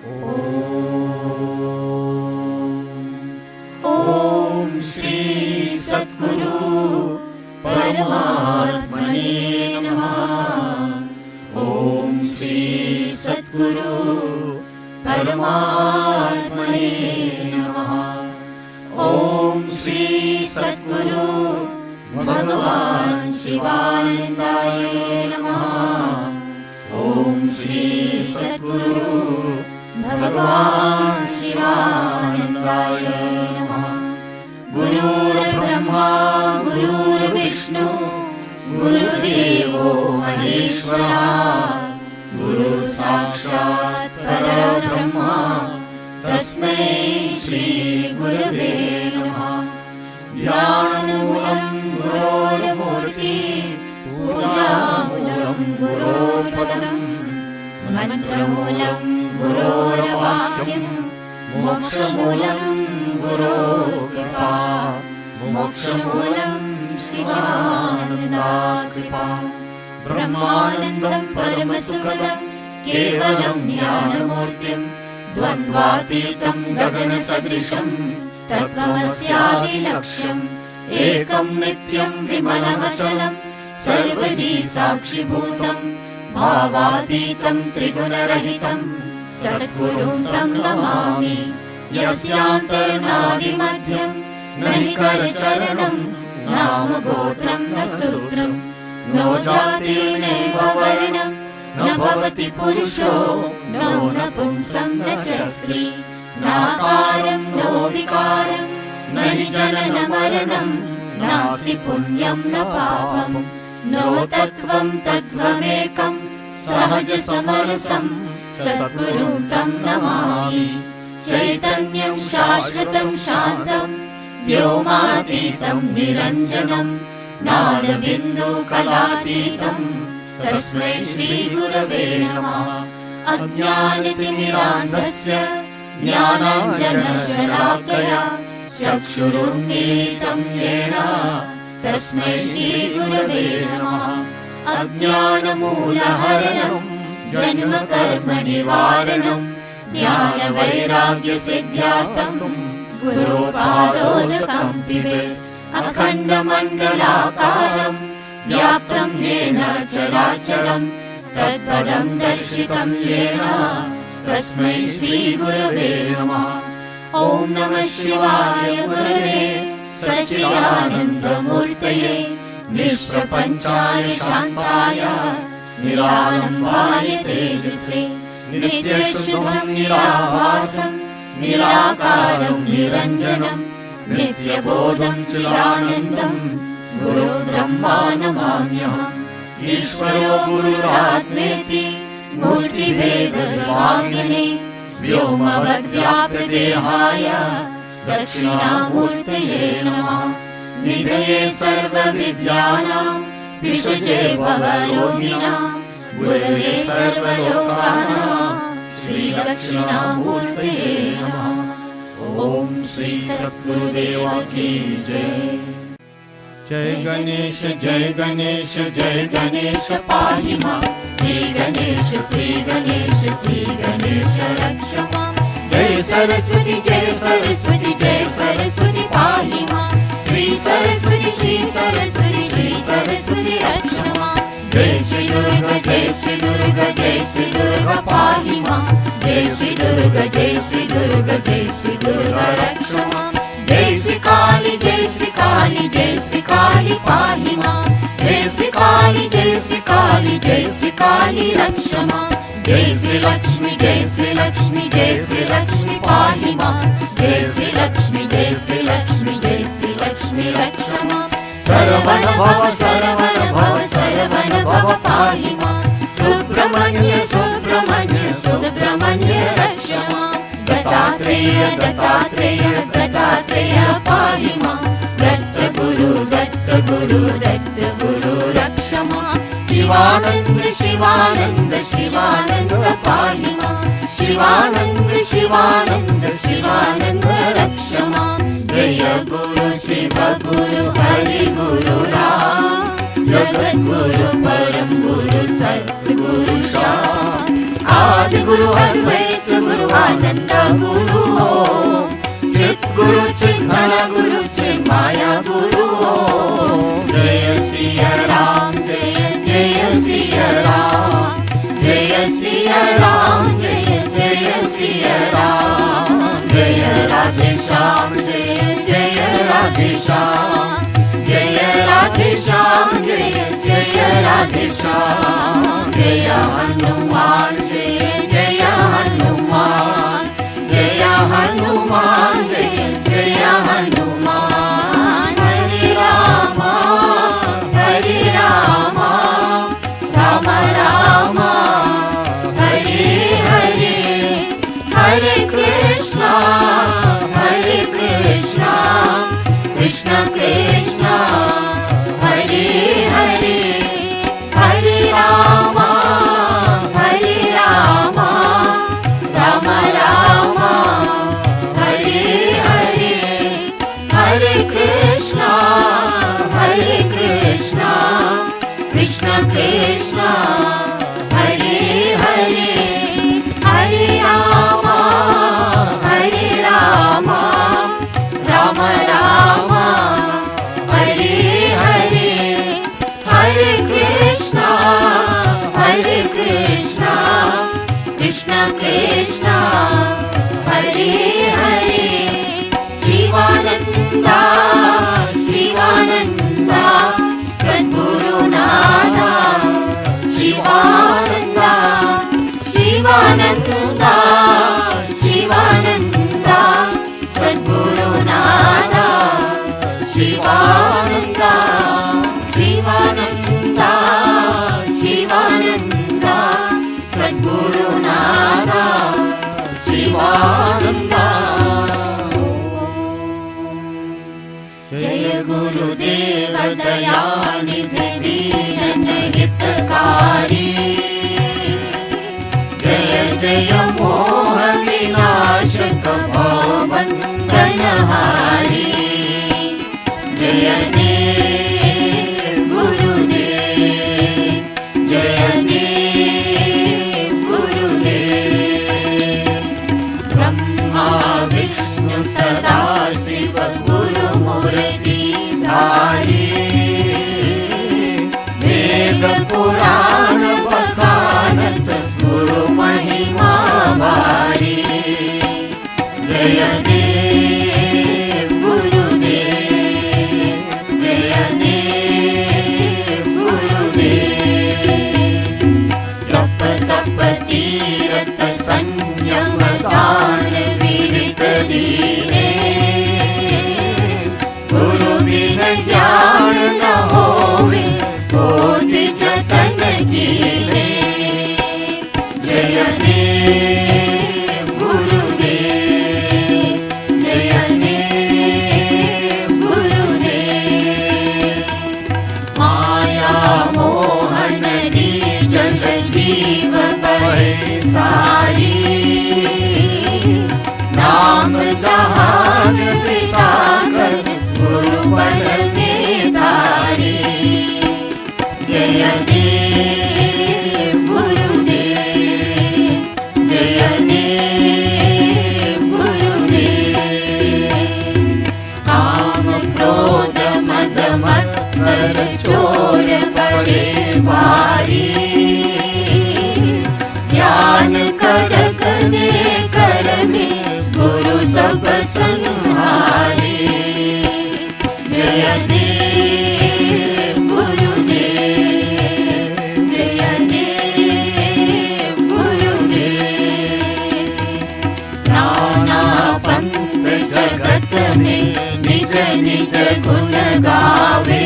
ओम श्री सद्गुरु परमात्मने नमः। ओम श्री सद्गुरु परमात्मने नमः। ओम श्री सद्गुरु भगवान शिवानंदाय नमः। ओम श्री सद्गुरु भगवान शिवानंदाय नमः। गुरुर्ब्रह्मा गुरुर्विष्णु गुरुदेवो महेश्वरः। गुरु साक्षात् परब्रह्म तस्मै श्री गुरवे नमः। ज्ञानमूलं गुरोर्मूर्ति पूजामूलं गुरोर्पदम् मंत्रमूलं गुरोर्वाक्यं मोक्षमूलं गुरोर्कृपा। मोक्षमूलं शिवानन्दाकृपा। ब्रह्मानन्दं परमसुखदं केवलं ज्ञानमूर्तिं द्वन्द्वातीतं गगनसदृशं तत्त्वमस्यादिलक्ष्यम्। एकं नित्यं विमलमचलं सर्वदी साक्षिभूतं भावातीतं त्रिगुणरहितं सद्गुरुं तं नमामि। यस्यान्तर्नादिमध्यं न हि करचरणं नाम गोत्रं न सूत्रं नो जातिर्नैव वर्णं न भवति पुरुषो नो नपुंसं न च स्त्री। नाकारं नो विकारं न हि जननमरणं नास्ति पुण्यं न पापं नो तत्त्वं तत्त्वमेकं सहजसमरसं सद्गुरुं तं नमामि। चैतन्यं शाश्वतं शान्तं व्योमातीतं निरञ्जनं ज्ञानबिन्दुकलातीतं तस्मै श्रीगुरवे नमः। अज्ञानतिमिरान्धस्य ज्ञानाञ्जनशलाकया चक्षुरुन्मीलितं येन तस्मै श्रीगुरवे नमः। अज्ञानमूलहरणं जन्मकर्मनिवारणं ज्ञानवैराग्यसिद्ध्यार्थं गुरुपादोदकं पिबेत्। अखण्डमण्डलाकारं व्याप्तं येन चराचरं तत्पदं दर्शितं येन तस्मै श्रीगुरवे नमः। ॐ नमः शिवाय गुरवे सच्चिदानन्दमूर्तये निष्प्रपञ्चाय शान्ताय निरालम्बाय तेजसे नित्यशुभं निराभासं निराकारं निरञ्जनं नित्यबोधं चिदानन्दं गुरुब्रह्मा नमाम्यहम्। ईश्वरो गुरुरात्मेति मूर्तिभेदविभागिने व्योमवद्व्याप्तदेहाय दक्षिणामूर्तये नमः। निधये सर्वविद्यानां विषजे भवरोगिणां गुरवे सर्वलोकानां श्रीदक्षिणामूर्तये नमः। ओम श्री सद्गुरुदेव की जय। जय गणेश जय गणेश जय गणेश पाहि मां। श्री गणेश श्री गणेश श्री गणेश रक्ष मां। जय सरस्वती जय सरस्वती जय सरस्वती पाहि मां। श्री सरस्वती श्री सरस्वती श्री सरस्वती रक्ष मां। जय श्री दुर्गा जय श्री दुर्गा जय श्री दुर्गा पाहि मां। जय श्री दुर्गा जय श्री दुर्गा जय श्री दुर्गा रक्ष मां। जय श्री काली जय श्री काली जय श्री काली पाहि मां। जय श्री काली जय श्री काली जय श्री काली रक्ष मां। जय श्री लक्ष्मी जय श्री लक्ष्मी जय श्री लक्ष्मी पाहि मां। जय श्री लक्ष्मी जय श्री लक्ष्मी जय श्री लक्ष्मी रक्ष मां। सरवण भव सरवण भव सरवण भव पाहि मां। सुब्रह्मण्य सुब्रह्मण्य सुब्रह्मण्य रक्ष मां। दत्तात्रेय दत्तात्रेय दत्तात्रेय पाहि मां। दत्तगुरु दत्तगुरु दत्तगुरु रक्ष मां। शिवानन्द शिवानन्द शिवानन्द पाहि मां। शिवानन्द शिवानन्द शिवानन्द रक्ष मां। जय गुरु शिव गुरु हरि गुरु राम। जगद्गुरु परम गुरु सद्गुरु श्याम। सद्गुरु अद्वैत गुरु आनंद गुरु ओम। चित गुरु चिन्मय गुरु चिन्माया गुरु ओम। जय सिया राम जय जय सिया राम जय सिया राम जय जय सिया राम। जय राधे श्याम जय जय राधे श्याम जय राधे श्याम जय जय राधे श्याम। जय हनुमान जय जय हनुमान जय हनुमान जय जय हनुमान। हरे राम राम राम हरे हरे हरे कृष्णा कृष्ण कृष्ण हरे हरे हरे राम राम राम हरे हरे हरे कृष्ण कृष्ण कृष्ण हरे हरे हरे राम राम राम हरे हरे हरे कृष्ण कृष्ण कृष्ण हरे हरे। शिवानंदा शिवानंदा सद्गुरुनाथा शिवानंदा शिवानंदा शिवानंदा सद्गुरुनाथा शिवानंदा शिवानंदा शिवानंदा सद्गुरुनाथा शिवानंदा। जय गुरुदेव दयानिधि दीन हितकारी जय जय मोह विनाशक भवबंधनहारी। जय देव गुरुदेव जय देव गुरुदेव। ब्रह्मा विष्णु सदा शिव गुरु मूर्ति धारी वेद पुराण बखानत गुरु महिमा भारी। जय देव गुरुदेव जय देव गुरुदेव। जप तप तीरथ संयम दान विरत दीने गुरु बिन ज्ञान न होवे बोधि जतन कीने। जय देव गुरुदेव जय देव गुरुदेव। माया मोहन जग जीव बहे सारी नाम जहान पिता कर गुरु बल में धारी। जय देव गुरुदेव जय देव गुरुदेव। काम क्रोध मद मत्सर चोर बड़े भारी ज्ञान करक ने कर में गुरु सब संहारी। जय देव गुरुदेव जय देव गुरुदेव। नाना पंथ जगत में निज निज गुण गावे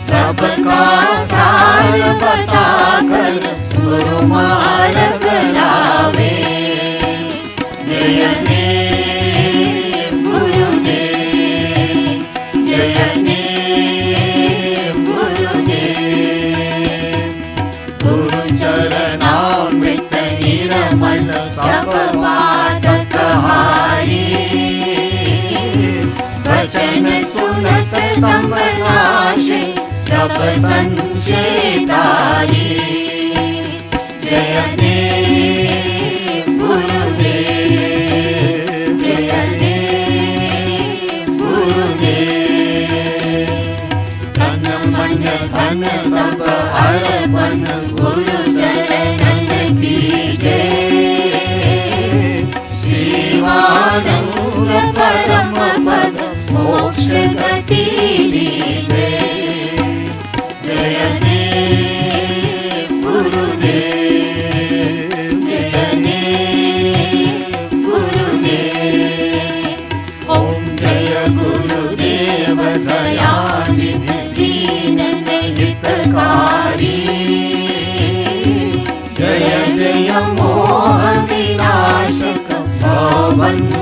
सबका सार बता कर गुरु मार्ग लावे। जय देव गुरुदेव जय देव गुरुदेव। गुरु चरणामृत निर्मल सब बाधक हारी वचन सुनत तम नाशे सब संशय तारी। जय देव गुरुदेव, जय देव गुरुदेव। तन मन धन सब अर्पण गुरु चरणन की जय। शिवानंद परम पद मोक्ष गति दीजे। जय देव गुरुदेव, जय देव गुरुदेव। ओम जय गुरुदेव दयानिधि दीन हितकारी। जय जय मोह विनाशक भवबंधनहारी।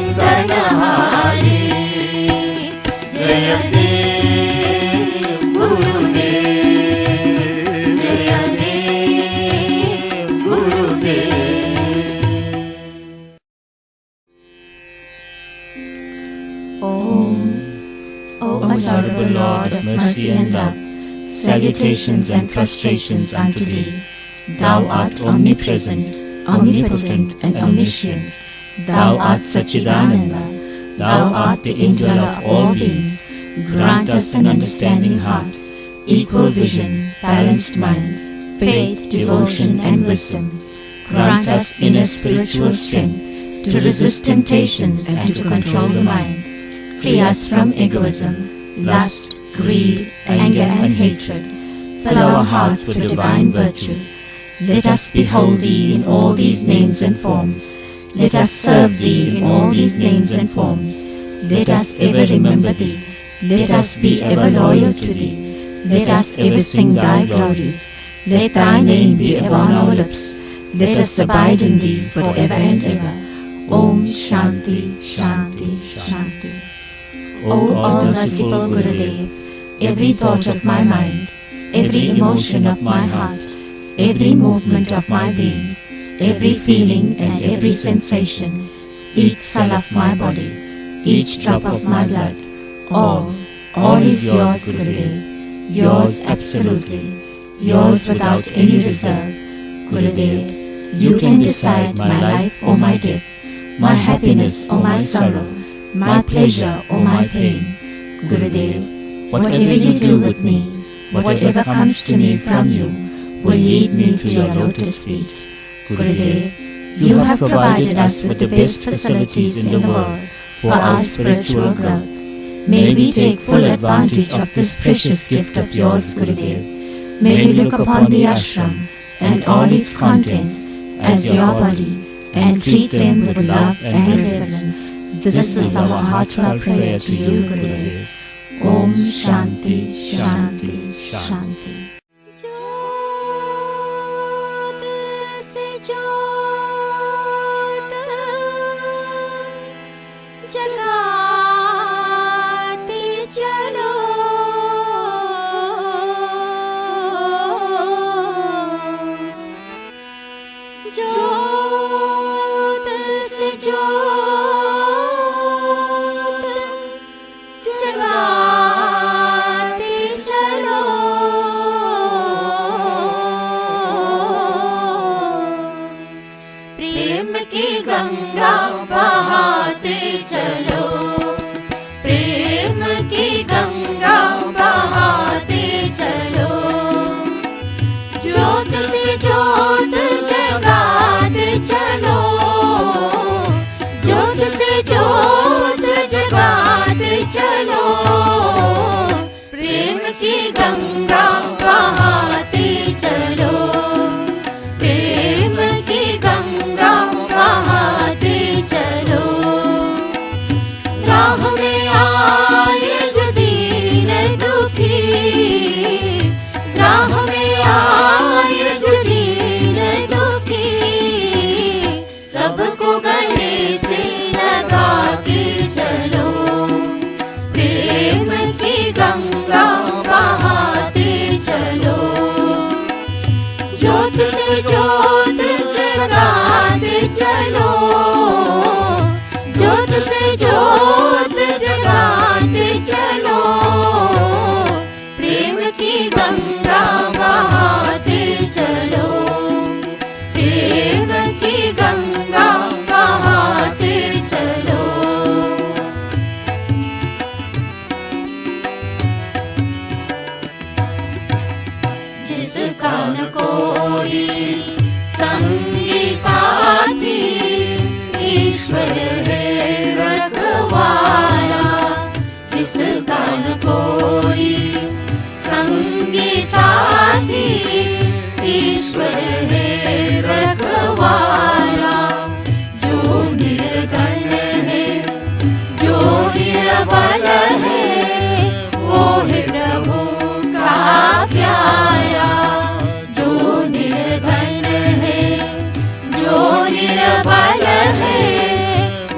जय देव गुरुदेव, जय देव गुरुदेव। O adorable Lord of mercy and love, salutations and prostrations unto thee. Thou art omnipresent, omnipotent and omniscient. Thou art Satchidananda. Thou art the indweller of all beings. Grant us an understanding heart, equal vision, balanced mind, faith, devotion and wisdom. Grant us inner spiritual strength to resist temptations and to control the mind. Free us from egoism, lust, greed, anger and hatred. Fill our hearts with divine virtues. Let us behold thee in all these names and forms. Let us serve thee in all these names and forms. Let us ever remember thee. Let us be ever loyal to thee. Let us ever sing thy glories. Let thy name be ever on our lips. Let us abide in thee forever and ever. Om Shanti, Shanti, Shanti. O all-merciful Gurudev, every thought of my mind, every emotion of my heart, every movement of my being, every feeling and every sensation, each cell of my body, each drop of my blood, all is yours, Gurudev, yours absolutely, yours without any reserve. Gurudev, you can decide my life or my death, my happiness or my sorrow, my pleasure or my pain. Gurudev, whatever you do with me, whatever comes to me from you, will lead me to your lotus feet. Gurudev, you have provided us with the best facilities in the world for our spiritual growth. May we take full advantage of this precious gift of yours, Gurudev. May we look upon the ashram and all its contents as your body and treat them with love and reverence. This is our heartfelt prayer to you, Gurudev. Om Shanti, Shanti, Shanti. ज्योत से ज्योत जगाते चलो। ज्योत से ज्योत जगाते चलो। प्रेम की गंगा बहाते चलो। प्रेम की गंगा बहाते चलो। ज्योत से ज्योत जगाते चलो। ज्योत से ज्योत जगाते चलो। प्रेम की गंगा बहाते चलो। प्रेम की गंगा बहाते चलो। राह में आए जो दीन दुखी, राह में आए जो दीन दुखी, सबको गले से लगा के चलो। प्रेम की गंगा बहाते चलो। ज्योत से ज्योत जगाते चलो। ज्योत से ज्योत जगाते चलो। प्रेम की गंगा बहाते चलो। प्रेम की गंगा बहाते चलो। जिसका न कोई संगी साथी, ईश्वर है रखवाला। जिसका न कोई संगी साथी, ईश्वर है रखवाला। जो निर्धन है, जो निर्बल है, वो है प्रभु का प्यारा। जो निर्धन है, जो निर्बल है,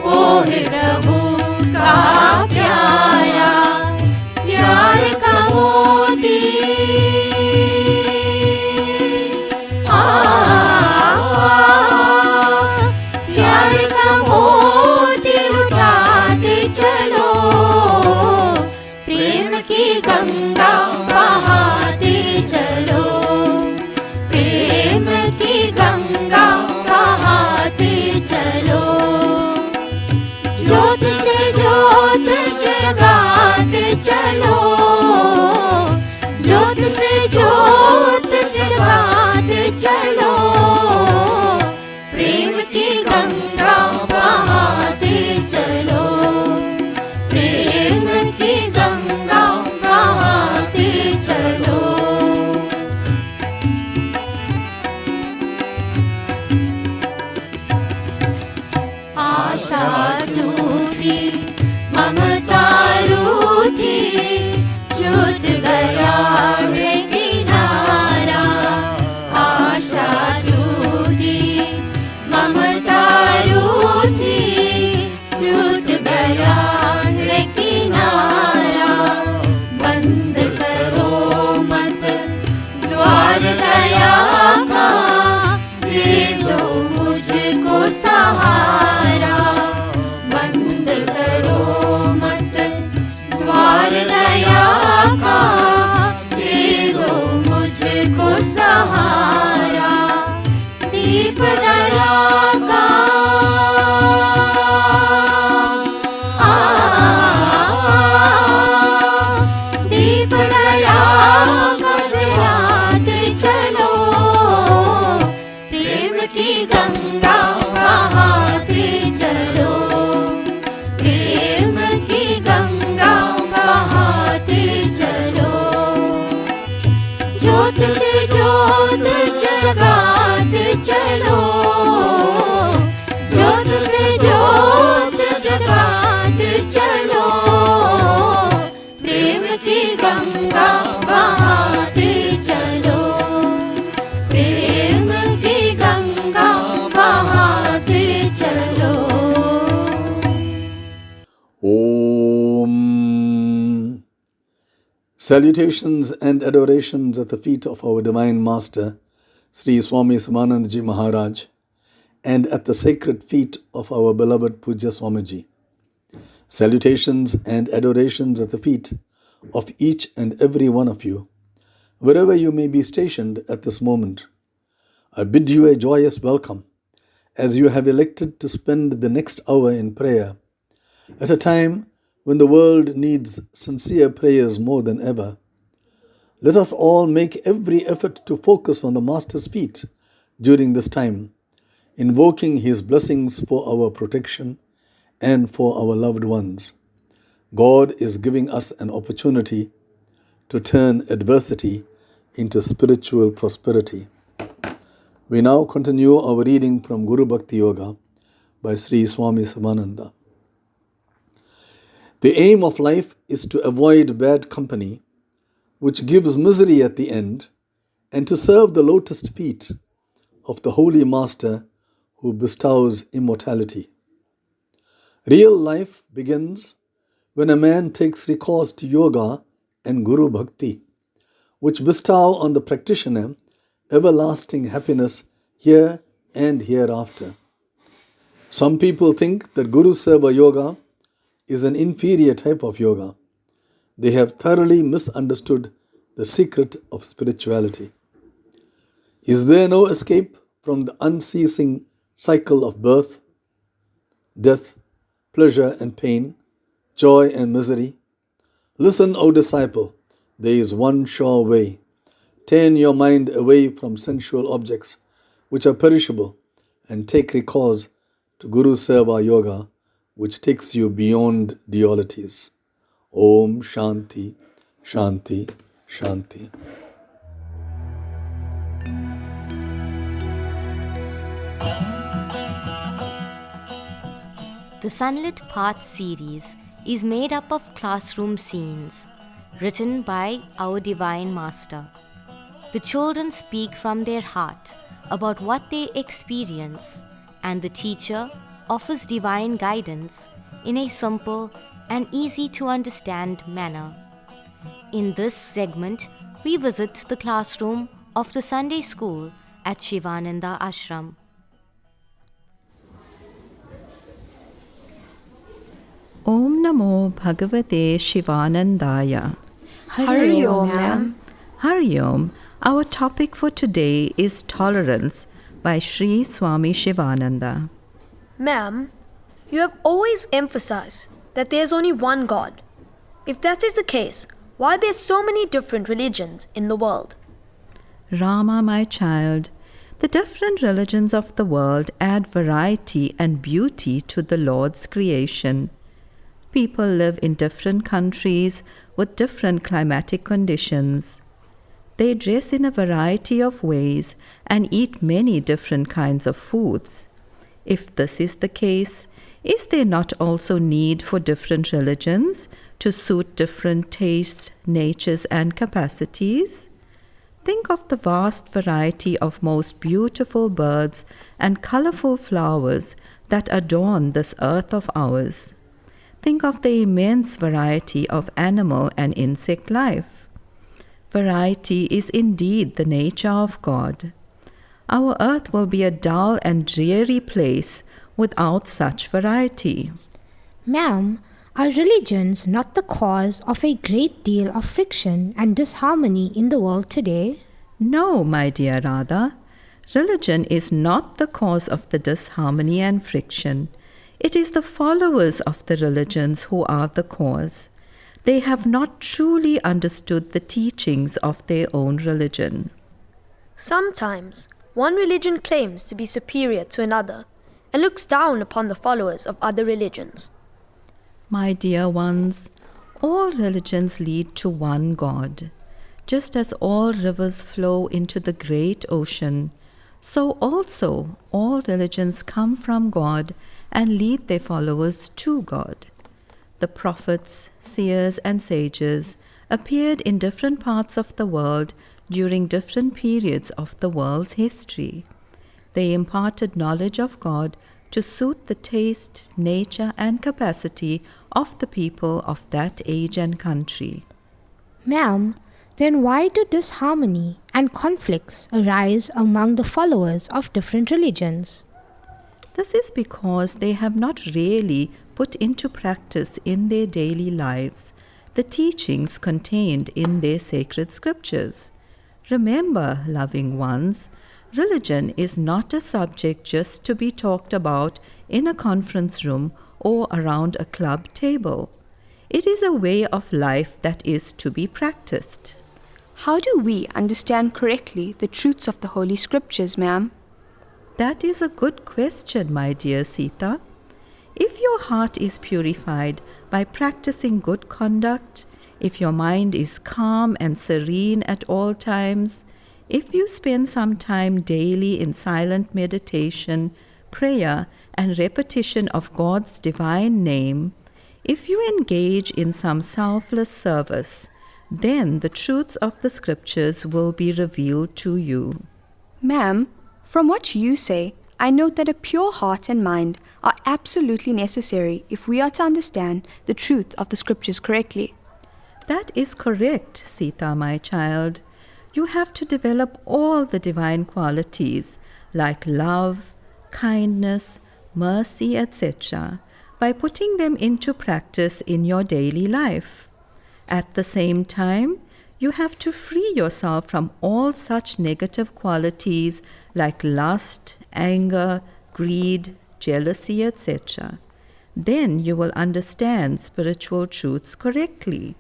वो है प्रभु का प्यारा। प्यार का मोती प्यार का मोती लुटाते चलो। प्रेम की गंगा बहाते चलो। प्रेम की गंगा बहाते चलो। ज्योत से ज्योत जगाते चलो। ज्योत से ज्योत जगाते चलो। प्रेम की गंगा बहाते चलो। प्रेम की गंगा बहाते चलो। आशा रूठी, ममता रूठी, छूट गया है किनारा। आशा रूठी, ममता रूठी, छूट गया है किनारा। बंद करो मत द्वार दया का, दे दो मुझको सहारा। बंद करो मत द्वार दया का, दे दो मुझको सहारा। दीप दया का दीप दया का जलाते चलो। प्रेम की गंगा बहाते चलो। प्रेम की गंगा बहाते चलो। ज्योत से ज्योत जगाते चलो। ज्योत से ज्योत जगाते चलो। प्रेम की गंगा बहाते चलो। प्रेम की गंगा बहाते चलो। Om. Salutations and adorations at the feet of our Divine Master, Sri Swami Samanandaji Maharaj, and at the sacred feet of our beloved Pujya Swamiji. Salutations and adorations at the feet of each and every one of you, wherever you may be stationed at this moment. I bid you a joyous welcome as you have elected to spend the next hour in prayer at a time when the world needs sincere prayers more than ever. Let us all make every effort to focus on the Master's feet during this time, invoking His blessings for our protection and for our loved ones. God is giving us an opportunity to turn adversity into spiritual prosperity. We now continue our reading from Guru Bhakti Yoga by Sri Swami Samananda. The aim of life is to avoid bad company, which gives misery at the end, and to serve the lotus feet of the Holy Master who bestows immortality. Real life begins when a man takes recourse to yoga and Guru Bhakti, which bestow on the practitioner everlasting happiness here and hereafter. Some people think that Guru Seva Yoga is an inferior type of yoga. They have thoroughly misunderstood the secret of spirituality. Is there no escape from the unceasing cycle of birth, death, pleasure and pain, joy and misery. Listen, O disciple, there is one sure way. Turn your mind away from sensual objects which are perishable and take recourse to Guru Seva Yoga, which takes you beyond dualities. Om Shanti, Shanti, Shanti. The Sunlit Path series is made up of classroom scenes written by our Divine Master. The children speak from their heart about what they experience, and the teacher offers divine guidance in a simple and easy to understand manner. In this segment, we visit the classroom of the Sunday school at Shivananda Ashram. Om Namo Bhagavate Shivanandaya. Hari Om, ma'am. Hari Om. Our topic for today is Tolerance by Sri Swami Shivananda. Ma'am, you have always emphasized that there is only one God. If that is the case, why are there so many different religions in the world? Rama, my child, the different religions of the world add variety and beauty to the Lord's creation. People live in different countries with different climatic conditions. They dress in a variety of ways and eat many different kinds of foods. If this is the case, is there not also need for different religions to suit different tastes, natures, and capacities? Think of the vast variety of most beautiful birds and colorful flowers that adorn this earth of ours. Think of the immense variety of animal and insect life. Variety is indeed the nature of God. Our earth will be a dull and dreary place without such variety. Ma'am, are religions not the cause of a great deal of friction and disharmony in the world today? No, my dear Radha. Religion is not the cause of the disharmony and friction. It is the followers of the religions who are the cause. They have not truly understood the teachings of their own religion. Sometimes, one religion claims to be superior to another and looks down upon the followers of other religions. My dear ones, all religions lead to one God. Just as all rivers flow into the great ocean, so also all religions come from God and lead their followers to God. The prophets, seers, and sages appeared in different parts of the world during different periods of the world's history. They imparted knowledge of God to suit the taste, nature, and capacity of the people of that age and country. Ma'am, then why do disharmony and conflicts arise among the followers of different religions? This is because they have not really put into practice in their daily lives the teachings contained in their sacred scriptures. Remember, loving ones, religion is not a subject just to be talked about in a conference room or around a club table. It is a way of life that is to be practiced. How do we understand correctly the truths of the Holy Scriptures, ma'am? That is a good question, my dear Sita. If your heart is purified by practicing good conduct, if your mind is calm and serene at all times, if you spend some time daily in silent meditation, prayer, and repetition of God's divine name, if you engage in some selfless service, then the truths of the scriptures will be revealed to you. Ma'am, from what you say, I note that a pure heart and mind are absolutely necessary if we are to understand the truth of the scriptures correctly. That is correct, Sita, my child. You have to develop all the divine qualities like love, kindness, mercy, etc., by putting them into practice in your daily life. At the same time, You have to free yourself from all such negative qualities like lust, anger, greed, jealousy, etc. Then you will understand spiritual truths correctly.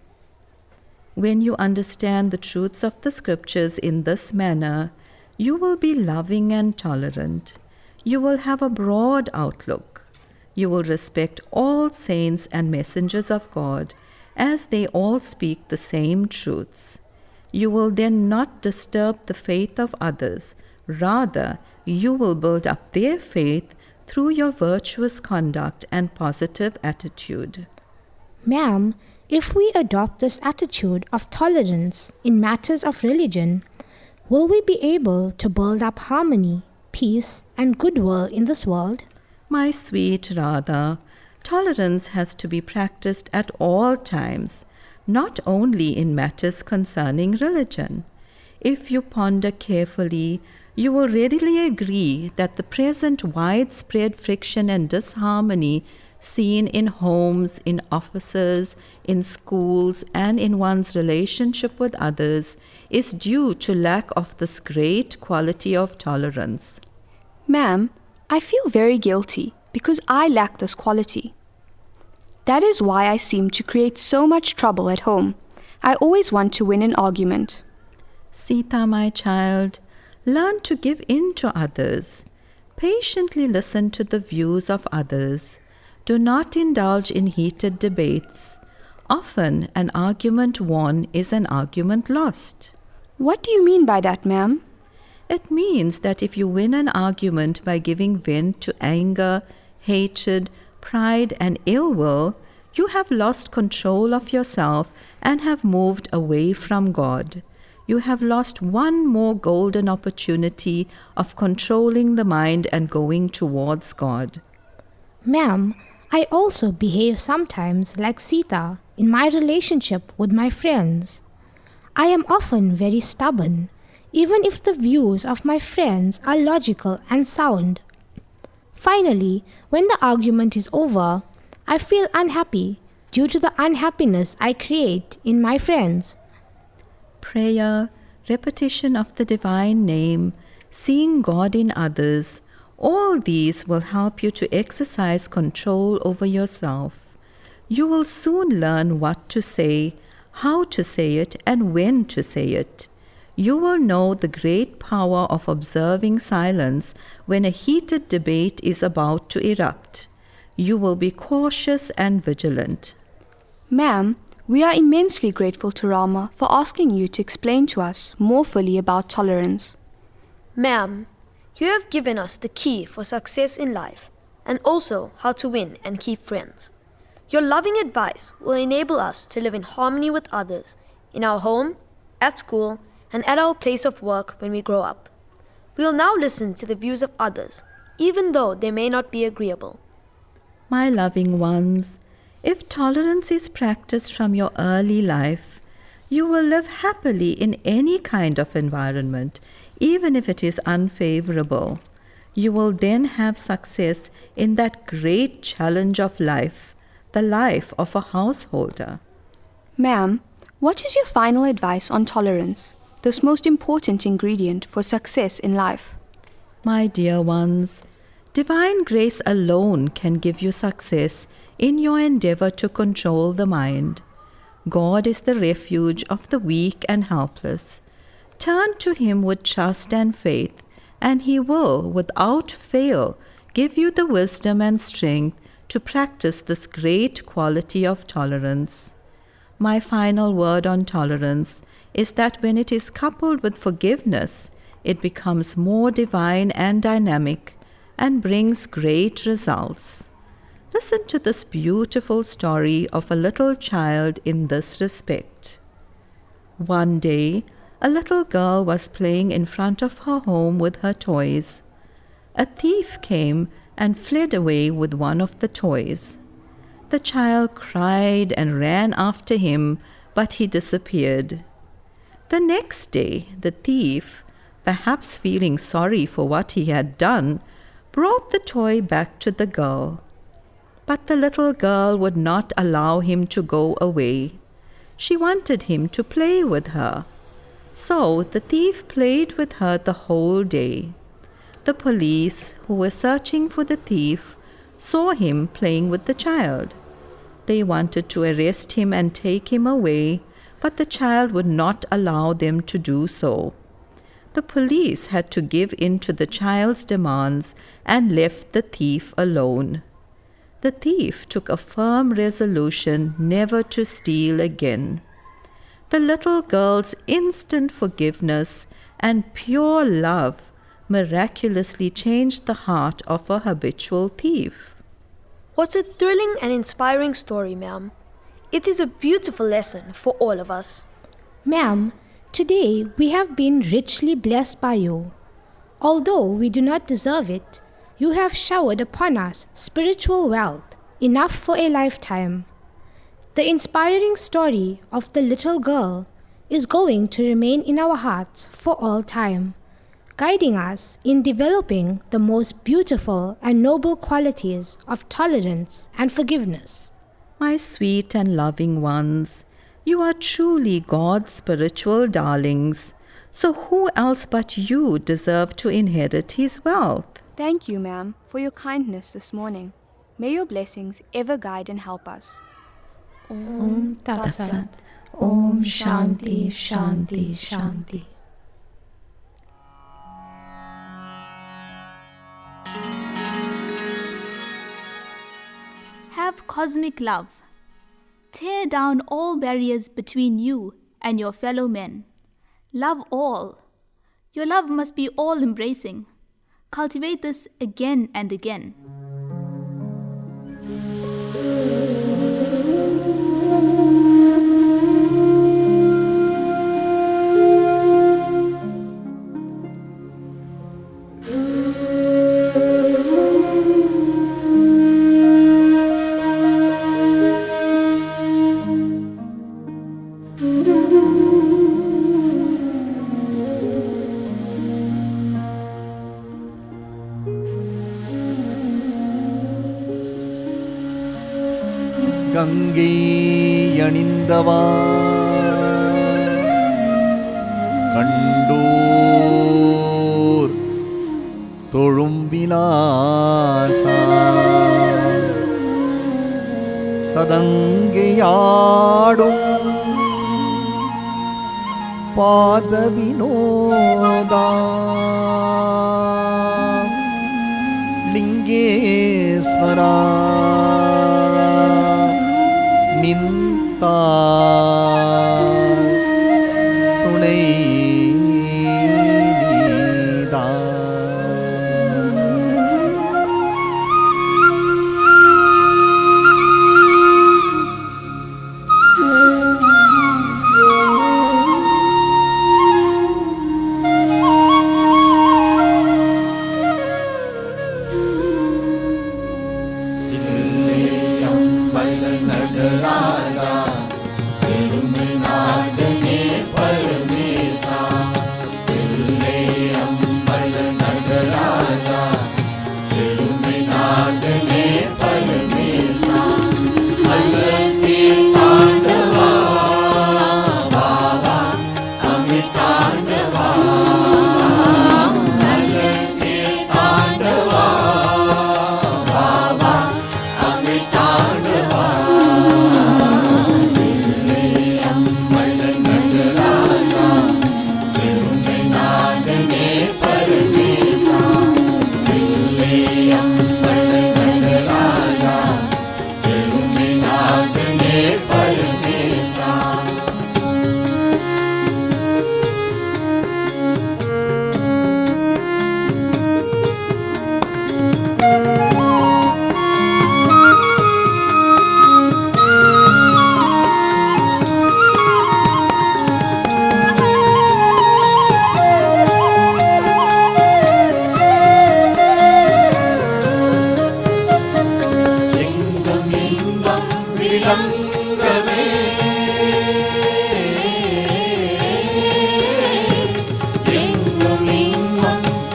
When you understand the truths of the scriptures in this manner, you will be loving and tolerant. You will have a broad outlook. You will respect all saints and messengers of God, as they all speak the same truths. You will then not disturb the faith of others. Rather, you will build up their faith through your virtuous conduct and positive attitude. Ma'am, if we adopt this attitude of tolerance in matters of religion, will we be able to build up harmony, peace, and goodwill in this world? My sweet Radha, tolerance has to be practiced at all times, not only in matters concerning religion. If you ponder carefully, you will readily agree that the present widespread friction and disharmony seen in homes, in offices, in schools, and in one's relationship with others is due to lack of this great quality of tolerance. Ma'am, I feel very guilty because I lack this quality. That is why I seem to create so much trouble at home. I always want to win an argument. Sita, my child, learn to give in to others. Patiently listen to the views of others. Do not indulge in heated debates. Often an argument won is an argument lost. What do you mean by that, ma'am? It means that if you win an argument by giving vent to anger, hatred, pride, and ill will, you have lost control of yourself and have moved away from God. You have lost one more golden opportunity of controlling the mind and going towards God. Ma'am, I also behave sometimes like Sita in my relationship with my friends. I am often very stubborn, even if the views of my friends are logical and sound. Finally, when the argument is over, I feel unhappy due to the unhappiness I create in my friends. Prayer, repetition of the divine name, seeing God in others, all these will help you to exercise control over yourself. You will soon learn what to say, how to say it, and when to say it. You will know the great power of observing silence when a heated debate is about to erupt. You will be cautious and vigilant. Ma'am, we are immensely grateful to Rama for asking you to explain to us more fully about tolerance. Ma'am, you have given us the key for success in life and also how to win and keep friends. Your loving advice will enable us to live in harmony with others in our home, at school, and at our place of work when we grow up. We will now listen to the views of others, even though they may not be agreeable. My loving ones, if tolerance is practiced from your early life, you will live happily in any kind of environment, even if it is unfavorable. You will then have success in that great challenge of life, the life of a householder. Ma'am, what is your final advice on tolerance, this most important ingredient for success in life? My dear ones, divine grace alone can give you success in your endeavor to control the mind. God is the refuge of the weak and helpless. Turn to Him with trust and faith, and He will, without fail, give you the wisdom and strength to practice this great quality of tolerance. My final word on tolerance is that when it is coupled with forgiveness, it becomes more divine and dynamic and brings great results. Listen to this beautiful story of a little child in this respect. One day, a little girl was playing in front of her home with her toys. A thief came and fled away with one of the toys. The child cried and ran after him, but he disappeared. The next day, the thief, perhaps feeling sorry for what he had done, brought the toy back to the girl. But the little girl would not allow him to go away. She wanted him to play with her. So the thief played with her the whole day. The police, who were searching for the thief, saw him playing with the child. They wanted to arrest him and take him away, but the child would not allow them to do so. The police had to give in to the child's demands and left the thief alone. The thief took a firm resolution never to steal again. The little girl's instant forgiveness and pure love miraculously changed the heart of a habitual thief. What a thrilling and inspiring story, ma'am. It is a beautiful lesson for all of us. Ma'am, today we have been richly blessed by you. Although we do not deserve it, you have showered upon us spiritual wealth, enough for a lifetime. The inspiring story of the little girl is going to remain in our hearts for all time, guiding us in developing the most beautiful and noble qualities of tolerance and forgiveness. My sweet and loving ones, you are truly God's spiritual darlings. So who else but you deserve to inherit His wealth? Thank you, ma'am, for your kindness this morning. May your blessings ever guide and help us. Om Tat Sat. Om Shanti, Shanti, Shanti. Have cosmic love. Tear down all barriers between you and your fellow men. Love all. Your love must be all-embracing. Cultivate this again and again. Ganga அணிந்தவா கண்டோர் தொழும் விலாசா சதங்கையாடும் பாத வினோதா லிங்கேஸ்வரா நின்தா துணை நீதா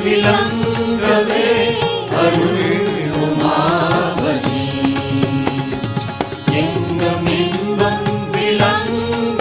விளங்கவே அருள் உமாவதி எங்கும் இன்பம் விளங்க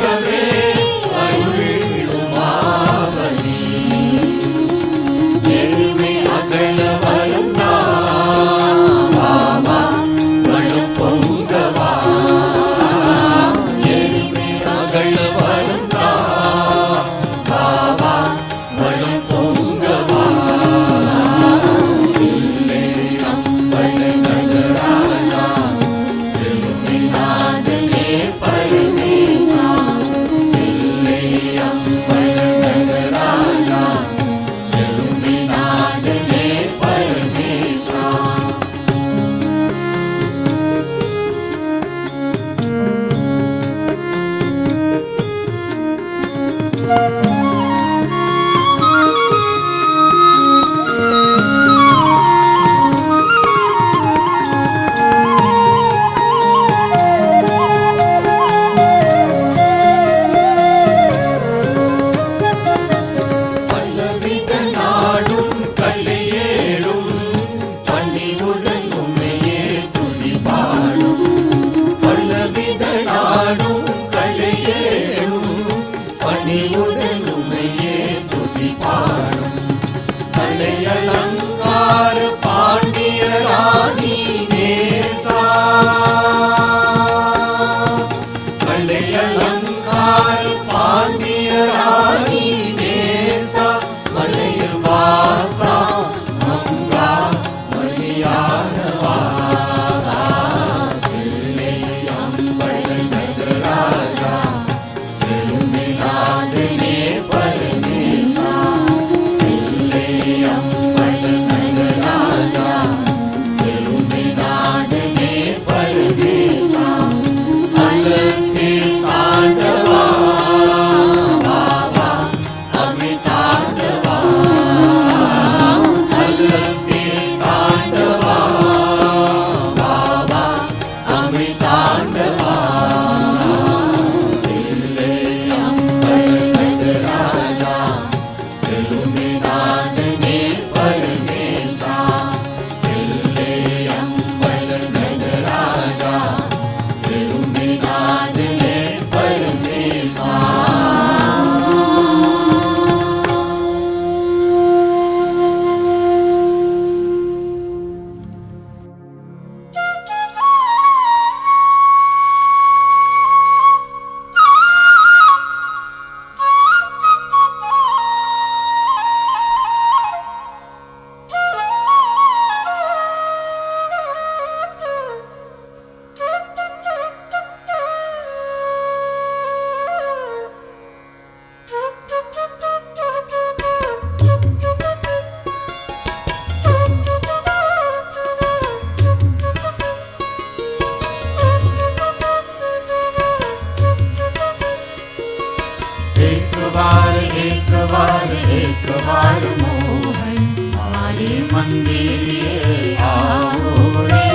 मंदिरिए आओ रे।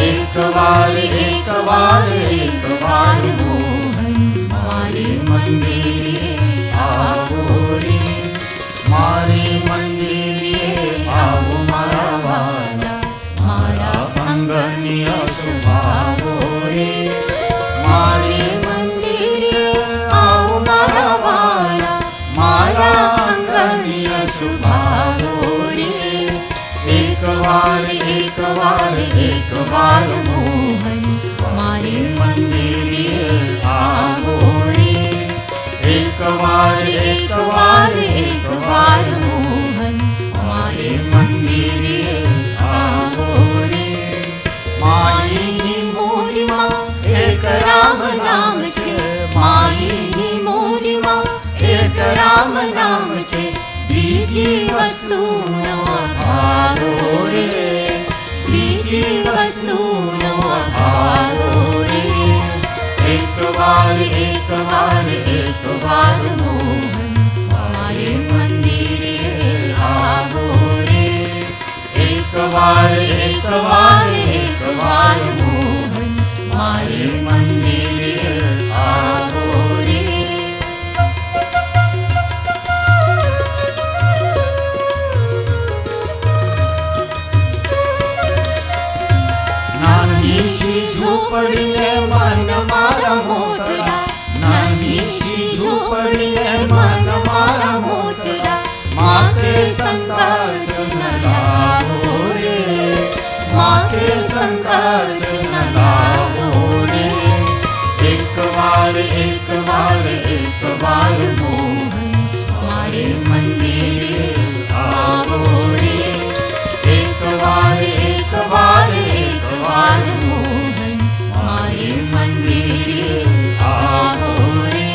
एक बार एक बार एक बार मोहन मारे मंदिरिए आओ रे। मारे मंदिरिए आओ मारा वाला, मारा अंगनिया सुभावो रे। मारे मंदिरिए आओ मारा वाला, मारा अंगनिया सुभावो रे। एक बार एक बार एक बार मोहन मारे मंदिरिए आओ रे। एक बार एक बार एक बार मोहन मारे मंदिरिए आओ रे। माईनी मोरिमा एक राम नाम छे, माईनी मोरिमा एक राम नाम छे। बीजी वस्तु नो अभावो रे, बीजी वस्तु नो अभावो रे। एक बार एक बार एक बार मोहन मारे मंदिरिए आओ रे। एक बार एक बार एक बार मोहन मारे मंदिरिए आओ रे। नानी सी झोपड़ी है मन मारा मोटड़ा, नानी सी झोपड़ी है मन मारा मोटड़ा। माँ के संघर्ष न लाओ रे, माँ के संघर्ष न लाओ रे। एक बार एक बार एक बार मोहन मारे मंदिरिए आओ रे। एक बार एक बार एक बार मोहन मारे मंदिरिए आओ रे।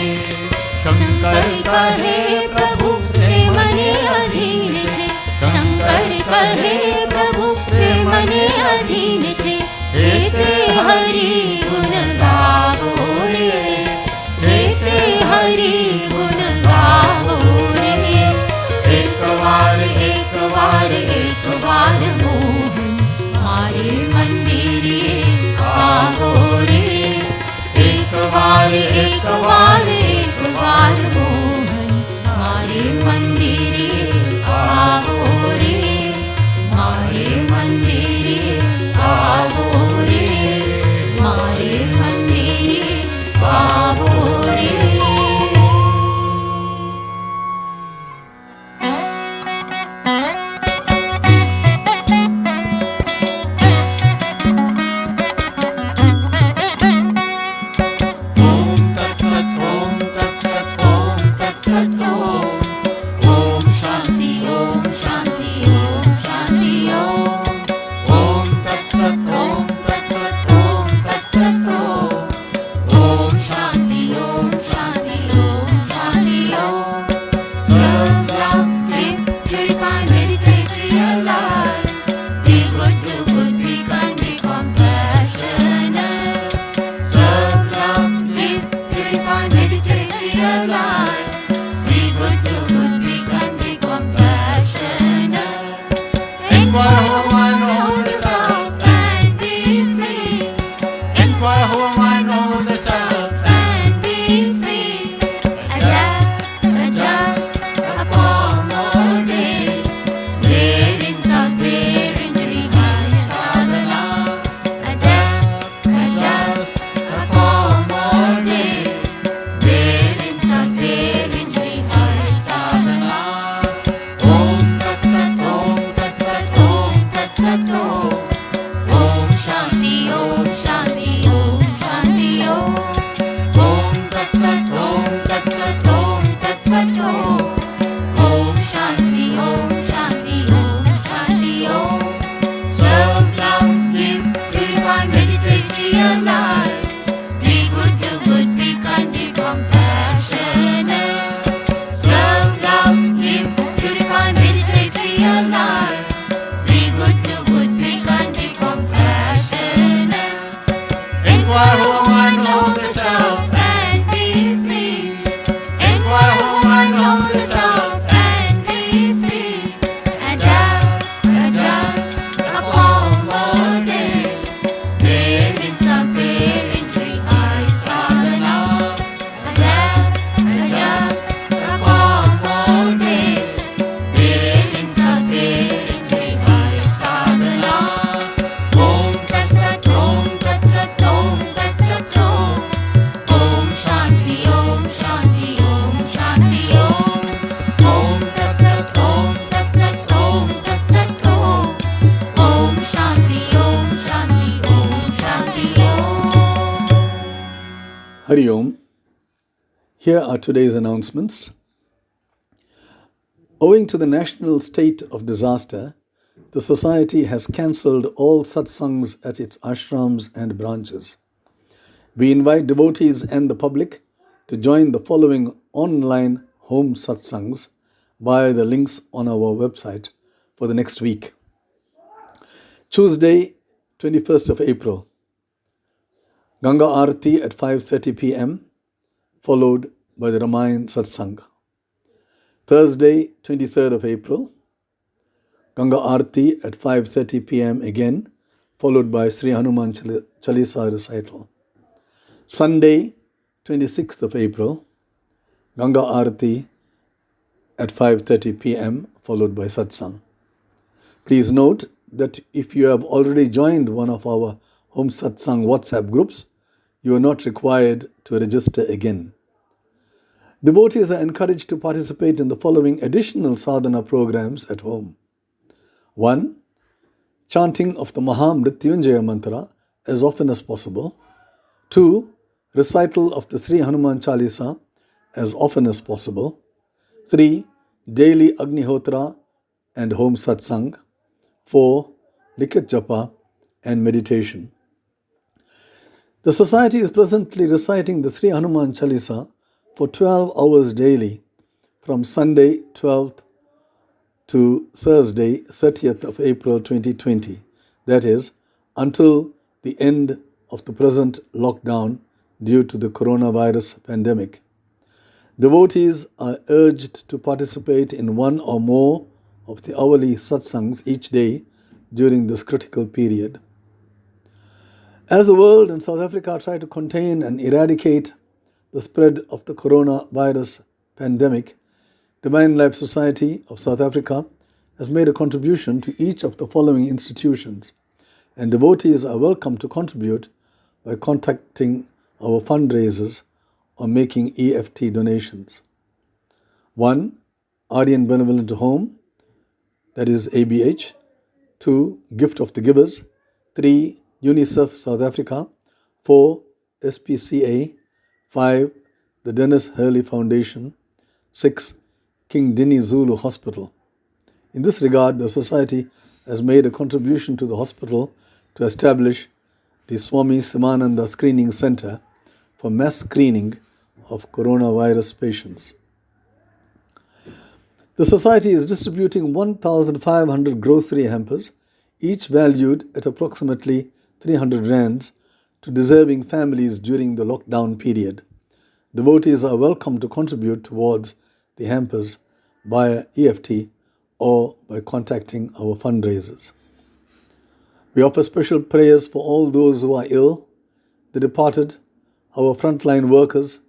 शंकर कहे प्रभु प्रेम ने अधीन छे, शंकर कहे प्रभु प्रेम ने अधीन छे। हेते हरि गुण गावो रे, हेते हरि गुण गावो रे। एक बार एक बार एक बार मोहन मारे मंदिरिए आओ रे। एक बार एक बार एक बार मोहन मारे मंदिरिए आओ रे। मारे मंदिरिए आओ रे, मारे मंदिरिए आओ रे। ओम तत्सत ओम तत्सत ओम तत्सत ओम शांति ओम शांति ओम शांति ओम तत्सत ओम तत्सत ओम तत्सत Om Shanti Om Shanti Om Shanti Serve, love, give, purify, meditate, realize. Be good, do good, be kind, be compassionate. Serve, love, give, purify, meditate, realize. Be good, do good, be kind, be compassionate. Inquire who I know the self and be free. Inquire who I know the self and be free. Adapt, adjust, accommodate. Bearing, self-bearing, Hari sadhana. Adapt, adjust, accommodate. Bearing, self-bearing, Hari sadhana. Om tatsat om tatsat om tatsat om shanti om shanti om shanti om tatsat om tatsat om tatsat om shanti om shanti om shanti om. Serve, love, give, purify, meditate, realize. Be good, do good, be kind, be compassionate. Serve, love, give, purify, meditate, realize. Be good, do good, Hari Om. Here are today's announcements. Owing to the national state of disaster, the Society has cancelled all satsangs at its ashrams and branches. We invite devotees and the public to join the following online home satsangs via the links on our website for the next week. Tuesday, 21st of April, Ganga Aarti at 5:30 p.m., followed by the Ramayana Satsang. Thursday, 23rd of April, Ganga Aarti at 5:30 p.m. again, followed by Sri Hanuman Chalisa recital. Sunday, 26th of April, Ganga Aarti at 5:30 p.m., followed by Satsang. Please note that if you have already joined one of our Home Satsang WhatsApp groups, you are not required to register again. Devotees are encouraged to participate in the following additional sadhana programs at home. 1. Chanting of the Mahamrityunjaya mantra as often as possible. 2. Recital of the Sri Hanuman Chalisa as often as possible. 3. Daily Agnihotra and home satsang. 4. Likat Japa and meditation. The Society is presently reciting the Sri Hanuman Chalisa for 12 hours daily from Sunday 12th to Thursday 30th of April 2020. That is, until the end of the present lockdown due to the coronavirus pandemic. Devotees are urged to participate in one or more of the hourly satsangs each day during this critical period. As the world and South Africa try to contain and eradicate the spread of the coronavirus pandemic, Divine Life Society of South Africa has made a contribution to each of the following institutions, and devotees are welcome to contribute by contacting our fundraisers or making EFT donations. 1. Aryan Benevolent Home, that is ABH. 2. Gift of the Givers. 3. UNICEF South Africa. 4. SPCA. 5. The Dennis Hurley Foundation. 6. King Dini Zulu Hospital. In this regard, the Society has made a contribution to the hospital to establish the Swami Simananda Screening Center for mass screening of coronavirus patients. The Society is distributing 1,500 grocery hampers, each valued at approximately 300 rands, to deserving families during the lockdown period. Devotees are welcome to contribute towards the hampers via EFT or by contacting our fundraisers. We offer special prayers for all those who are ill, the departed, our frontline workers,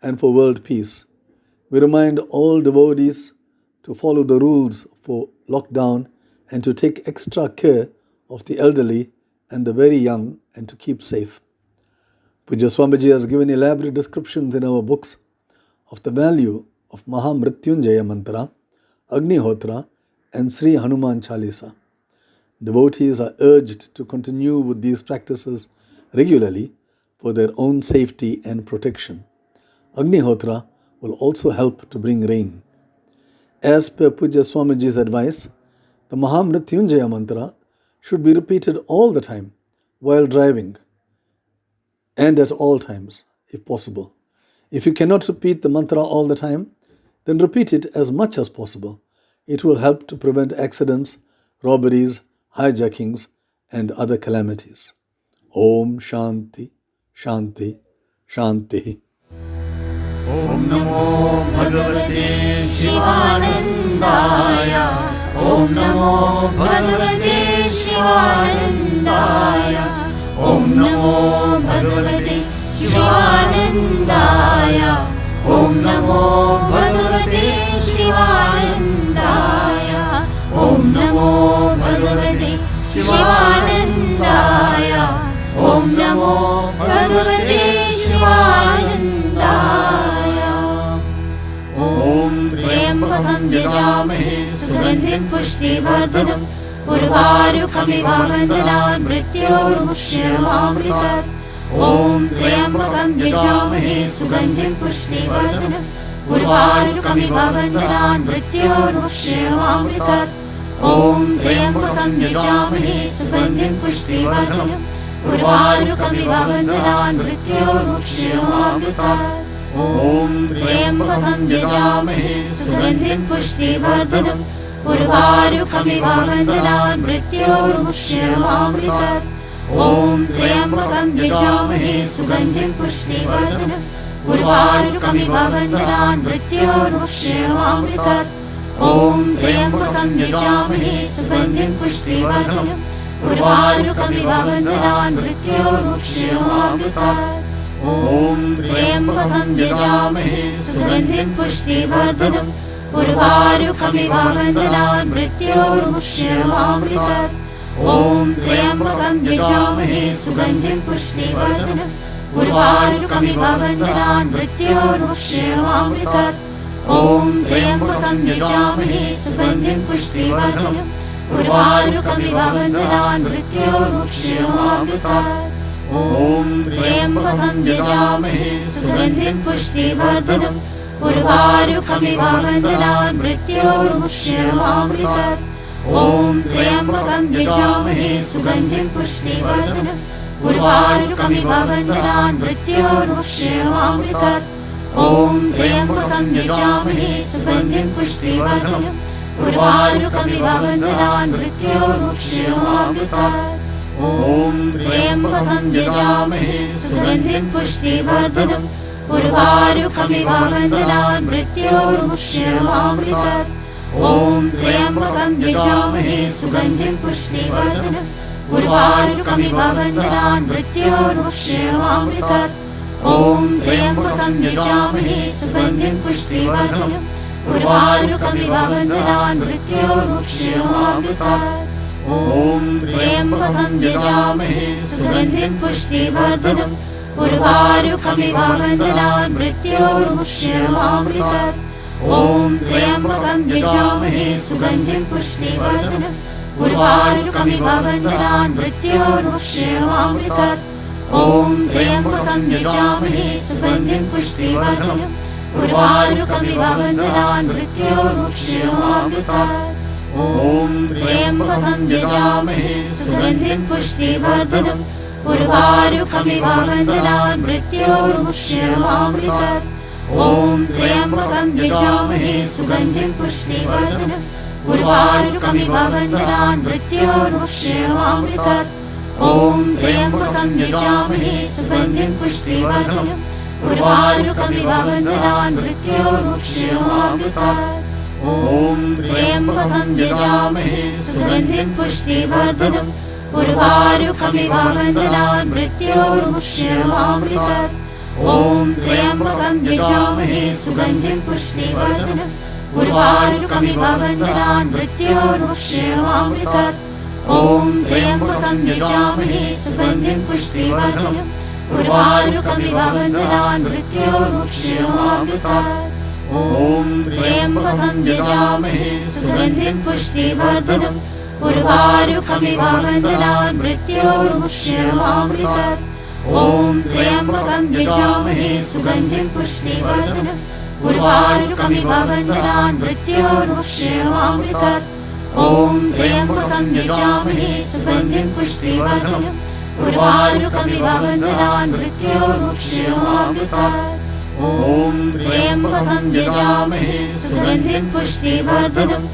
and for world peace. We remind all devotees to follow the rules for lockdown and to take extra care of the elderly and the very young and to keep safe. Pujya Swamiji has given elaborate descriptions in our books of the value of Mahamrityunjaya mantra, Agnihotra, and Sri Hanuman Chalisa. Devotees are urged to continue with these practices regularly for their own safety and protection. Agnihotra will also help to bring rain. As per Pujya Swamiji's advice, the Mahamrityunjaya mantra should be repeated all the time while driving and at all times, if possible. If you cannot repeat the mantra all the time, then repeat it as much as possible. It will help to prevent accidents, robberies, hijackings, and other calamities. Om Shanti, Shanti, Shanti. Om Namo Bhagavate Shivanandaya. Om Namo Bhagavate Shivanandaya. Om Namo Bhagavate Shivanandaya. Om Namo Bhagavate Shivanandaya. Om Namo Bhagavate Shivanandaya. Om Namo Bhagavate Shivanandaya. Om Triambakam Yajamahe Sugandhim Pushtivardhanam Urvarukamiva Vandanam Mrityormukshyamamritat ॐ त्र्यम्बकं यजामहे सुगन्धिं पुष्टिवर्धनम् उर्वारुकमिव बन्धनान् मृत्योर्मुक्षीयमामृतात् ॐ त्र्यम्बकं यजामहे सुगन्धिं पुष्टिवर्धनम् उर्वारुकमिव बन्धनान् मृत्योर्मुक्षीयमामृतात् ॐ त्र्यम्बकं यजामहे सुगन्धिं पुष्टिवर्धनम् उर्वारुकमिव बन्धनान् मृत्योर्मुक्षीयमामृतात् ॐ त्र्यम्बकं यजामहे सुगन्धिं पुष्टिवर्धनम् उर्वारुकमिव बन्धनान् मृत्योर्मुक्षीयमामृतात् ॐ त्र्यम्बकं यजामहे सुगन्धिं पुष्टिवर्धनम् उर्वारुकमिव बन्धनान् मृत्योर्मुक्षीयमामृतात् ॐ त्र्यम्बकं यजामहे सुगन्धिं पुष्टिवर्धनम् उर्वारुकमिव बन्धनान् मृत्योर्मुक्षीयमामृतात् ॐ त्र्यम्बकं यजामहे सुगन्धिं पुष्टिवर्धनम् उर्वारुकमिव बन्धनान् मृत्योर्मुक्षीयमामृतात् ॐ त्र्यम्बकं यजामहे सुगन्धिं पुष्टिवर्धनम् उर्वारुकमिव बन्धनान् मृत्योर्मुक्षीयमामृतात् ॐ त्र्यम्बकं यजामहे सुगन्धिं पुष्टिवर्धनम् उर्वारुकमिव बन्धनान् मृत्योर्मुक्षीयमामृतात् ॐ त्र्यम्बकं यजामहे सुगन्धिं पुष्टिवर्धनम् उर्वारुकमिव बन्धनान् मृत्योर्मुक्षीयमामृतात् ॐ त्र्यम्बकं यजामहे सुगन्धिं पुष्टिवर्धनम् उर्वारुकमिव बन्धनान् मृत्योर्मुक्षीयमामृतात् ॐ त्र्यम्बकं यजामहे सुगन्धिं पुष्टिवर्धनम् उर्वारुकमिव बन्धनान् मृत्योर्मुक्षीयमामृतात् ॐ त्र्यम्बकं यजामहे सुगन्धिं पुष्टिवर्धनम् उर्वारुकमिव बन्धनान् मृत्योर्मुक्षीयमामृतात् ॐ त्र्यम्बकं यजामहे सुगन्धिं पुष्टिवर्धनम् उर्वारुकमिव बन्धनान् मृत्योर्मुक्षीयमामृतात् ॐ त्र्यम्बकं यजामहे सुगन्धिं पुष्टिवर्धनम् उर्वारुकमिव बन्धनान् मृत्योर्मुक्षीयमामृतात् ॐ त्र्यम्बकं यजामहे सुगन्धिं पुष्टिवर्धनम् उर्वारुकमिव बन्धनान् मृत्योर्मुक्षीयमामृतात् ॐ त्र्यम्बकं यजामहे सुगन्धिं पुष्टिवर्धनम् उर्वारुकमिव बन्धनान् मृत्योर्मुक्षीयमामृतात् ॐ त्र्यम्बकं यजामहे सुगन्धिं पुष्टिवर्धनम् उर्वारुकमिव बन्धनान् मृत्योर्मुक्षीयमामृतात् ॐ त्र्यम्बकं यजामहे सुगन्धिं पुष्टिवर्धनम् उर्वारुकमिव बन्धनान् मृत्योर्मुक्षीयमामृतात् ॐ त्र्यम्बकं यजामहे सुगन्धिं पुष्टिवर्धनम् उर्वारुकमिव बन्धनान् मृत्योर्मुक्षीयमामृतात् ॐ त्र्यम्बकं यजामहे सुगन्धिं पुष्टिवर्धनम् उर्वारुकमिव बन्धनान् मृत्योर्मुक्षीयमामृतात् ॐ त्र्यम्बकं यजामहे सुगन्धिं पुष्टिवर्धनम् उर्वारुकमिव बन्धनान् मृत्योर्मुक्षीयमामृतात् ॐ त्र्यम्बकं यजामहे सुगन्धिं पुष्टिवर्धनम् उर्वारुकमिव बन्धनान् मृत्योर्मुक्षीयमामृतात् ॐ त्र्यम्बकं यजामहे सुगन्धिं पुष्टिवर्धनम् उर्वारुकमिव बन्धनान् मृत्योर्मुक्षीयमामृतात् ॐ त्र्यम्बकं यजामहे सुगन्धिं पुष्टिवर्धनम् उर्वारुकमिव बन्धनान् मृत्योर्मुक्षीयमामृतात् ॐ त्र्यम्बकं यजामहे सुगन्धिं पुष्टिवर्धनम् उर्वारुकमिव बन्धनान् मृत्योर्मुक्षीयमामृतात् ॐ त्र्यम्बकं यजामहे सुगन्धिं पुष्टिवर्धनम्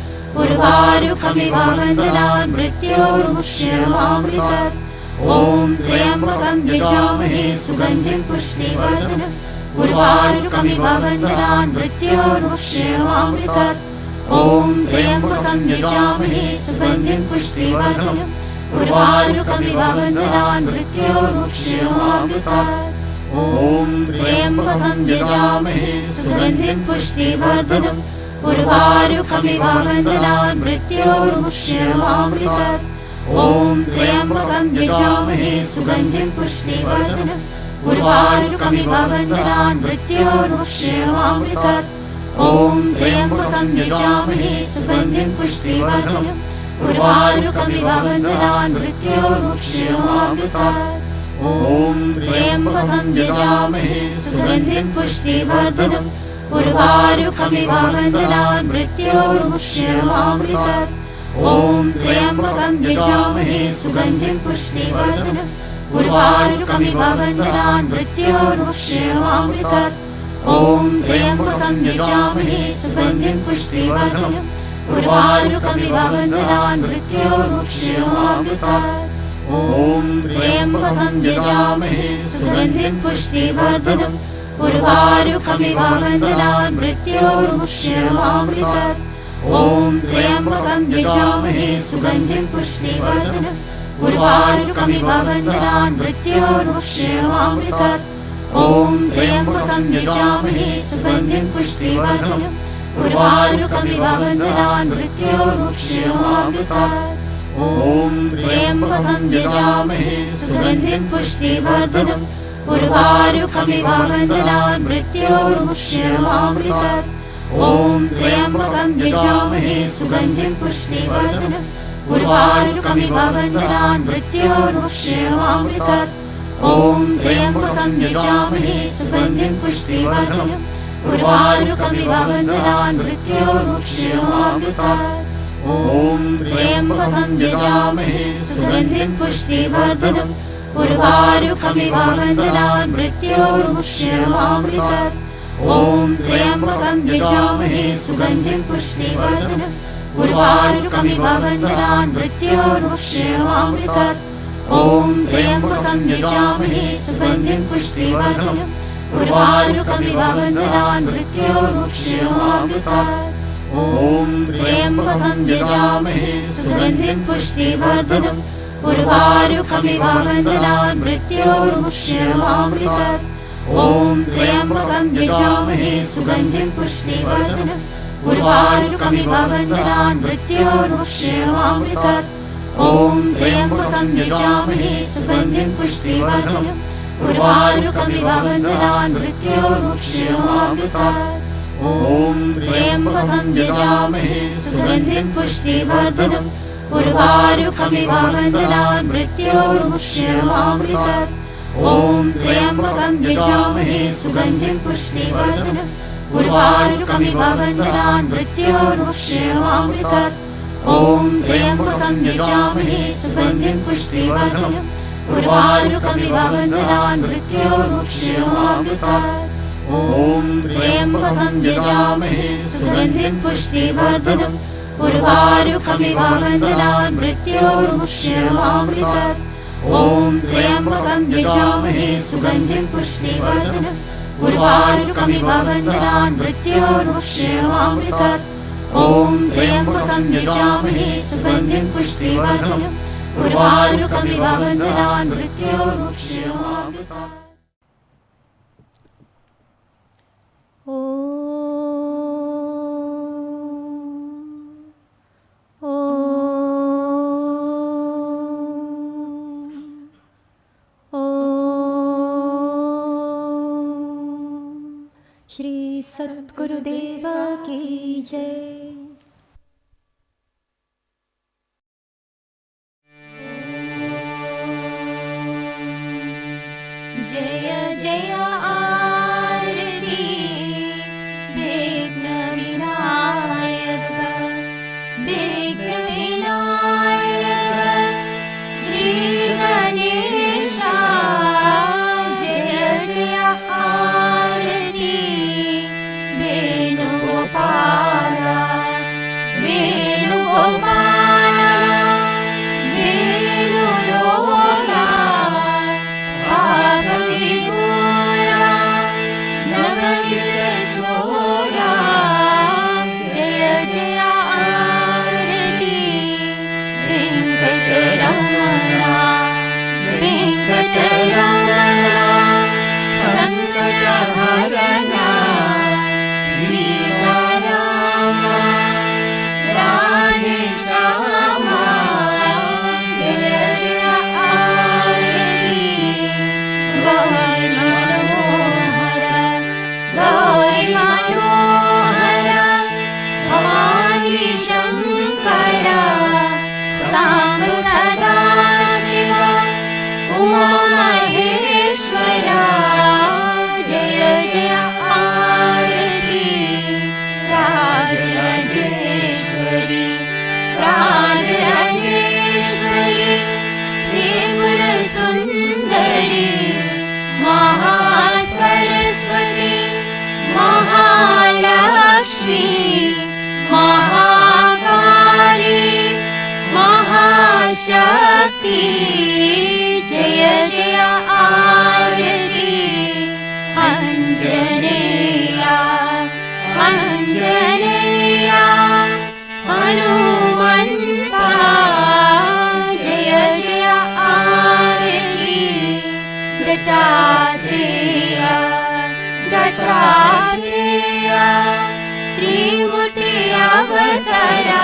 उर्वारुकमिव बन्धनान् मृत्योर्मुक्षीयमामृतात् ॐ त्र्यम्बकं यजामहे सुगन्धिं पुष्टिवर्धनम् उर्वारुकमिव बन्धनान् मृत्योर्मुक्षीयमामृतात् ॐ त्र्यम्बकं यजामहे सुगन्धिं पुष्टिवर्धनम् उर्वारुकमिव बन्धनान् मृत्योर्मुक्षीयमामृतात् ॐ त्र्यम्बकं यजामहे सुगन्धिं पुष्टिवर्धनम् उर्वारुकमिव बन्धनान् मृत्योर्मुक्षीयमामृतात् ॐ त्र्यम्बकं यजामहे सुगन्धिं पुष्टिवर्धनम् उर्वारुकमिव बन्धनान् मृत्योर्मुक्षीयमामृतात् ॐ त्र्यम्बकं यजामहे सुगन्धिं पुष्टिवर्धनम् उर्वारुकमिव बन्धनान् मृत्योर्मुक्षीयमामृतात् ॐ त्र्यम्बकं यजामहे सुगन्धिं पुष्टिवर्धनम् उर्वारुकमिव बन्धनान् मृत्योर्मुक्ष्यमामृतात् ॐ त्र्यम्बकं यजामहे सुगन्धिं पुष्टिवर्धनम् उर्वारुकमिव बन्धनान् मृत्योर्मुक्ष्यमामृतात् ॐ त्र्यम्बकं यजामहे सुगन्धिं पुष्टिवर्धनम् उर्वारुकमिव बन्धनान् मृत्योर्मुक्ष्यमामृतात् ॐ त्र्यम्बकं यजामहे सुगन्धिं पुष्टिवर्धनम् उर्वारुकमिव बन्धनान् मृत्योर्मुक्ष्यमामृतात् ॐ त्र्यम्बकं यजामहे सुगन्धिं पुष्टिवर्धनम् उर्वारुकमिव बन्धनान् मृत्योर्मुक्ष्यमामृतात् ॐ त्र्यम्बकं यजामहे सुगन्धिं पुष्टिवर्धनम् उर्वारुकमिव बन्धनान् मृत्योर्मुक्ष्यमामृतात् ॐ त्र्यम्बकं यजामहे सुगन्धिं पुष्टिवर्धनम् उर्वारुकमिव बन्धनान् मृत्योर्मुक्ष्यमामृतात् ॐ त्र्यम्बकं यजामहे सुगन्धिं पुष्टिवर्धनम् उर्वारुकमिव बन्धनान् मृत्योर्मुक्ष्यमामृतात् ॐ त्र्यम्बकं यजामहे सुगन्धिं पुष्टिवर्धनम् उर्वारुकमिव बन्धनान् मृत्योर्मुक्ष्यमामृतात् ॐ त्र्यम्बकं यजामहे सुगन्धिं पुष्टिवर्धनम् उर्वारुकमिव बन्धनान् मृत्योर्मुक्ष्यमामृतात् ॐ त्र्यम्बकं यजामहे सुगन्धिं पुष्टिवर्धनम् उर्वारुकमिव बन्धनान् मृत्योर्मुक्ष्यमामृतात् ॐ त्र्यम्बकं यजामहे सुगन्धिं पुष्टिवर्धनम् उर्वारुकमिव बन्धनान् मृत्योर्मुक्ष्यमामृतात् ॐ त्र्यम्बकं यजामहे सुगन्धिं पुष्टिवर्धनम् उर्वारुकमिव बन्धनान् मृत्योर्मुक्ष्यमामृतात् ॐ त्र्यम्बकं यजामहे सुगन्धिं पुष्टिवर्धनम् उर्वारुकमिव बन्धनान् मृत्योर्मुक्ष्यमामृतात् ॐ त्र्यम्बकं यजामहे सुगन्धिं पुष्टिवर्धनम् उर्वारुकमिव बन्धनान् मृत्योर्मुक्ष्यमामृतात् ॐ त्र्यम्बकं यजामहे सुगन्धिं पुष्टिवर्धनम् उर्वारुकमिव बन्धनान् मृत्योर्मुक्ष्यमामृतात् ॐ त्र्यम्बकं यजामहे सुगन्धिं पुष्टिवर्धनम् उर्वारुकमिव बन्धनान् मृत्योर्मुक्ष्यमामृतात् ॐ त्र्यम्बकं यजामहे सुगन्धिं पुष्टिवर्धनम् उर्वारुकमिव बन्धनान् मृत्योर्मुक्ष्यमामृतात् ॐ त्र्यम्बकं यजामहे सुगन्धिं पुष्टिवर्धनम् उर्वारुकमिव बन्धनान् मृत्योर्मुक्ष्यमामृतात् ॐ त्र्यम्बकं यजामहे सुगन्धिं पुष्टिवर्धनम् उर्वारुकमिव बन्धनान् मृत्योर्मुक्ष्यमामृतात् ॐ त्र्यम्बकं यजामहे सुगन्धिं पुष्टिवर्धनम् उर्वारुकमिव बन्धनान् मृत्योर्मुक्ष्यमामृतात् श्री सद्गुरुदेव की जय। जय जय आरती विघ्न विनायक विघ्न विनायक श्री गणेशा जय जय आरती वेणुगोपाला आरती जय जय आरती अंजनेया अंजनेया हनुमन्ता जय जय आरती दत्तात्रेय दत्तात्रेय त्रिमूर्ति अवतारा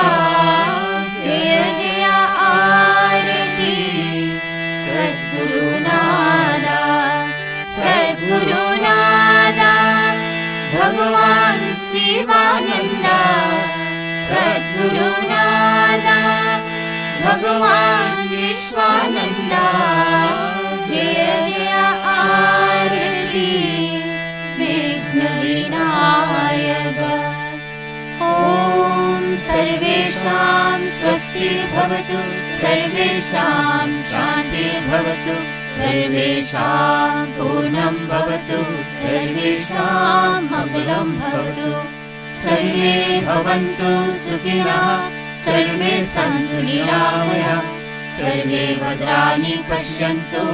जय जय आरती सद्गुरुनादा सद्गुरुनादा भगवान शिवानंदा सद्गुरुनादा भगवान विश्वानंदा जय जय आरती विघ्नविनायक ॐ सर्वेषां स्वस्ति भवतु सर्वेषां शान्ति भवतु सर्वेषां पूर्णं भवतु सर्वेषां मङ्गलं भवतु सर्वे भवन्तु सुखिनः सर्वे सन्तु निरामयाः सर्वे भद्राणि पश्यन्तु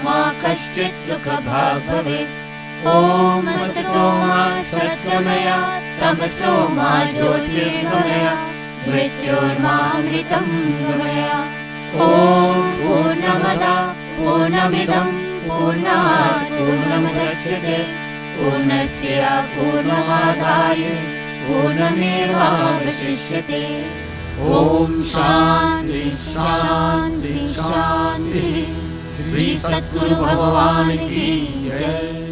मा कश्चित् दुःखभाग् भवेत् ॐ असतो मा सद्गमय तमसो मा ज्योतिर्गमय मृत्योर्मामृतं गमय ॐ पूर्णमदः पूर्णमिदं पूर्णात् पूर्णमुदच्यते पूर्णस्य पूर्णमादाय पूर्णमेवावशिष्यते ॐ शान्ति शान्ति शान्ति श्री सद्गुरु भगवान की जय।